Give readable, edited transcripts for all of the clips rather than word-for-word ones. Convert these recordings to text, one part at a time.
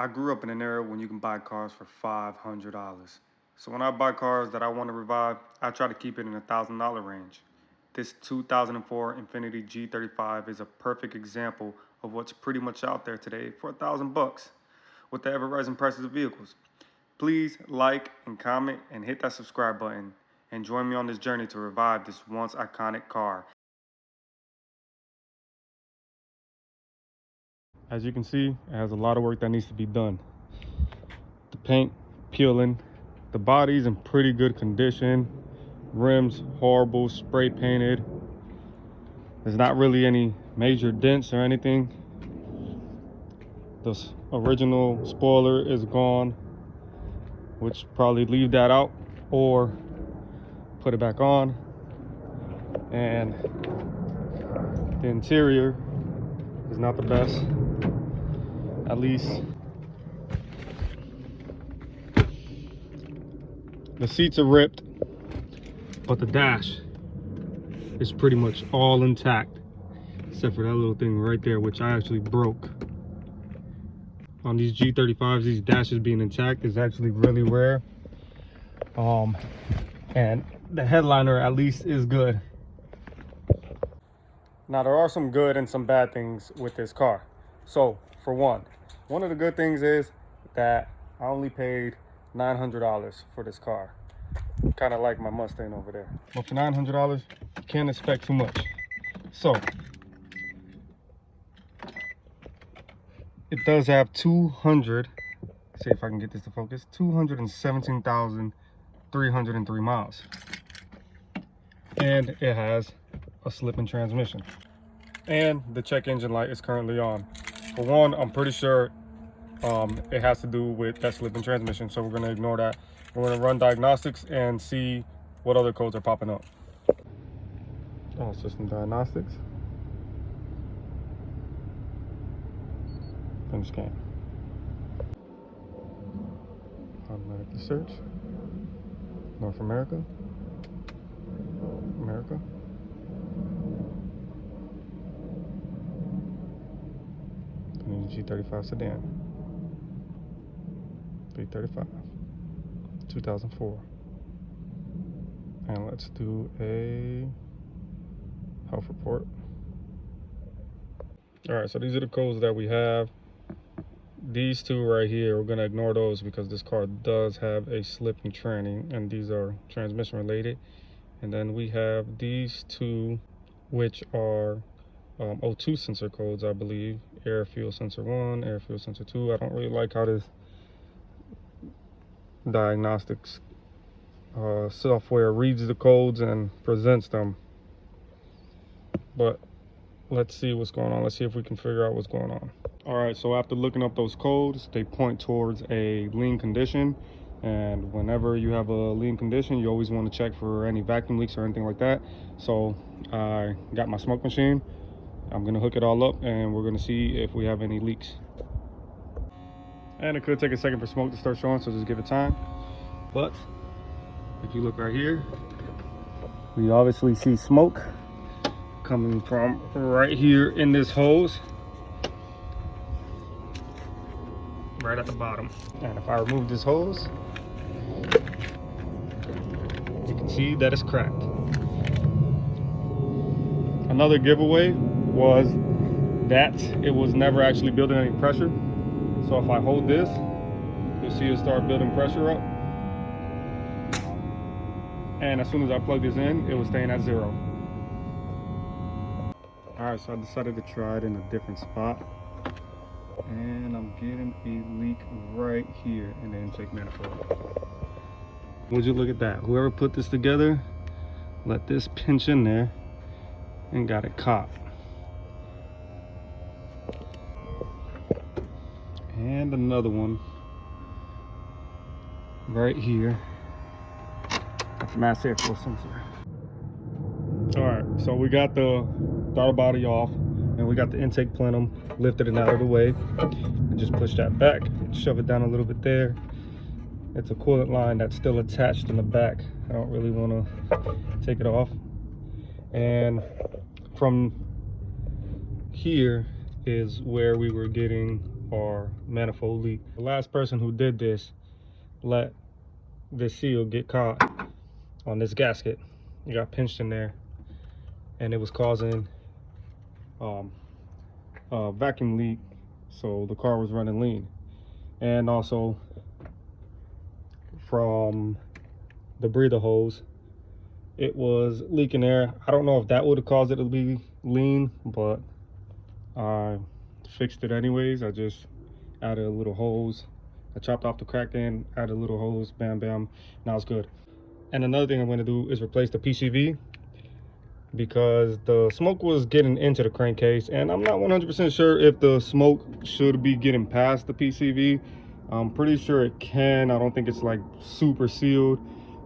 I grew up in an era when you can buy cars for $500. So when I buy cars that I want to revive, I try to keep it in the $1,000 range. This 2004 Infiniti G35 is a perfect example of what's pretty much out there today for $1,000 with the ever-rising prices of vehicles. Please like and comment and hit that subscribe button and join me on this journey to revive this once iconic car. As you can see, it has a lot of work that needs to be done. The paint peeling, the body's in pretty good condition, rims horrible, spray painted. There's not really any major dents or anything. The original spoiler is gone, which probably leave that out or put it back on. And the interior is not the best, at least. The seats are ripped, but the dash is pretty much all intact, except for that little thing right there, which I actually broke. On these G35s, these dashes being intact is actually really rare. And the headliner at least is good. Now there are some good and some bad things with this car. So for one of the good things is that I only paid $900 for this car. Kind of like my Mustang over there. But for $900, you can't expect too much. So it does have 200, see if I can get this to focus, 217,303 miles. And it has a slip-in transmission. And the check engine light is currently on. For one, I'm pretty sure it has to do with that slip-in transmission, so we're going to ignore that. We're going to run diagnostics and see what other codes are popping up. All system diagnostics. Finish scan. Automatic search. North America. America. G35 sedan. 335. 2004. And let's do a health report. All right, so these are the codes that we have. These two right here, we're gonna ignore those because this car does have a slip-in tranny, and these are transmission related. And then we have these two, which are O2 sensor codes, I believe. Air fuel sensor 1, air fuel sensor 2. I don't really like how this diagnostics software reads the codes and presents them. But let's see what's going on. Let's see if we can figure out what's going on. All right, so after looking up those codes, they point towards a lean condition. And whenever you have a lean condition, you always want to check for any vacuum leaks or anything like that. So I got my smoke machine. I'm gonna hook it all up and we're gonna see if we have any leaks. And it could take a second for smoke to start showing, so just give it time. But if you look right here, we obviously see smoke coming from right here in this hose, right at the bottom. And if I remove this hose, you can see that it's cracked. Another giveaway was that it was never actually building any pressure. So if I hold this, you'll see it start building pressure up. And as soon as I plug this in, it was staying at 0. All right, so I decided to try it in a different spot. And I'm getting a leak right here in the intake manifold. Would you look at that? Whoever put this together, let this pinch in there and got it caught. And another one right here. That's mass airflow sensor. All right, so we got the throttle body off and we got the intake plenum lifted and out of the way. And just push that back, shove it down a little bit there. It's a coolant line that's still attached in the back. I don't really want to take it off. And from here is where we were getting or manifold leak. The last person who did this let this seal get caught on this gasket. It got pinched in there, and it was causing a vacuum leak, so the car was running lean. And also from the breather hose, it was leaking air. I don't know if that would have caused it to be lean, but I fixed it anyways. I just added a little hose. I chopped off the crack end, added a little hose, bam, bam, now it's good. And another thing I'm going to do is replace the PCV, because the smoke was getting into the crankcase, and I'm not 100% sure if the smoke should be getting past the PCV. I'm pretty sure it can. I don't think it's like super sealed,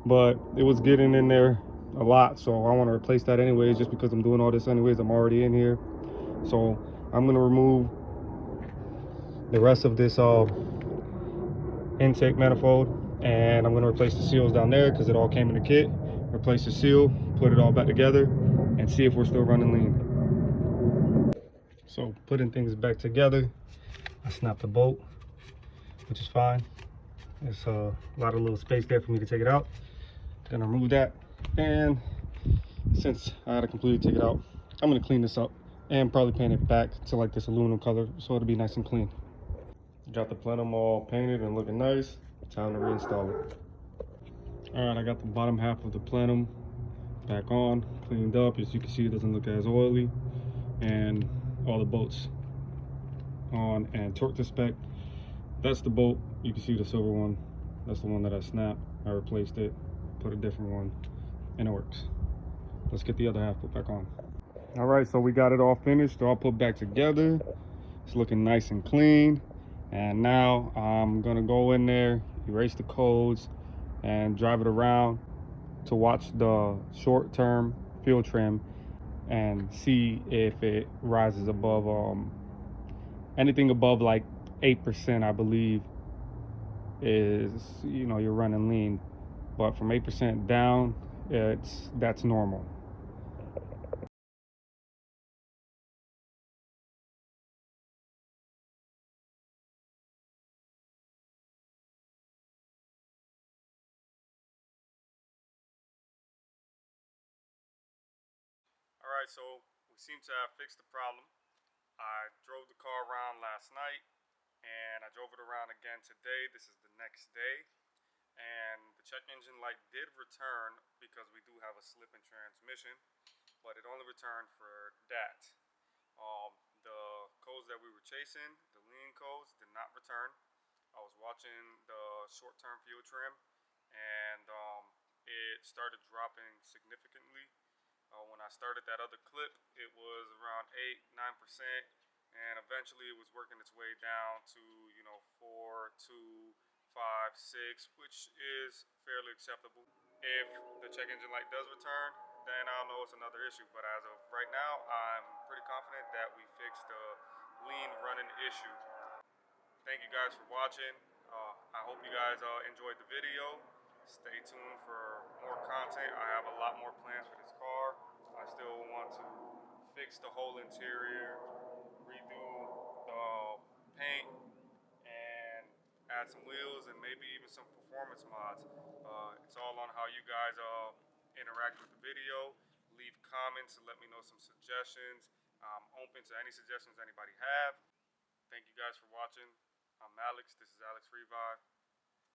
but it was getting in there a lot, so I want to replace that anyways, just because I'm doing all this anyways. I'm already in here, so I'm going to remove the rest of this intake manifold, and I'm going to replace the seals down there because it all came in the kit. Replace the seal, put it all back together, and see if we're still running lean. So putting things back together, I snapped the bolt, which is fine. There's a lot of little space there for me to take it out. Gonna remove that, and since I had to completely take it out, I'm gonna clean this up and probably paint it back to like this aluminum color so it'll be nice and clean. Got the plenum all painted and looking nice. Time to reinstall it. All right, I got the bottom half of the plenum back on, cleaned up. As you can see, it doesn't look as oily, and all the bolts on and torque to spec. That's the bolt. You can see the silver one. That's the one that I snapped. I replaced it, put a different one, and it works. Let's get the other half put back on. All right, so we got it all finished, all put back together. It's looking nice and clean. And now I'm gonna go in there, erase the codes, and drive it around to watch the short-term fuel trim and see if it rises above anything above like 8%, I believe, is, you know, you're running lean. But from 8% down, that's normal. All right, so we seem to have fixed the problem. I drove the car around last night, and I drove it around again today. This is the next day, and the check engine light did return because we do have a slip in transmission, but it only returned for that. The codes that we were chasing, the lean codes, did not return. I was watching the short-term fuel trim, and it started dropping significantly. When I started that other clip, it was around 8-9%, and eventually it was working its way down to, you know, 4, 2, 5, 6, which is fairly acceptable. If the check engine light does return, then I'll know it's another issue. But as of right now, I'm pretty confident that we fixed the lean running issue. Thank you guys for watching. I hope you guys enjoyed the video. Stay tuned for more content. I have a lot more plans for this car. I still want to fix the whole interior, redo the paint, and add some wheels and maybe even some performance mods. It's all on how you guys interact with the video. Leave comments and let me know some suggestions. I'm open to any suggestions anybody have. Thank you guys for watching. I'm Alex. This is Alex Revive.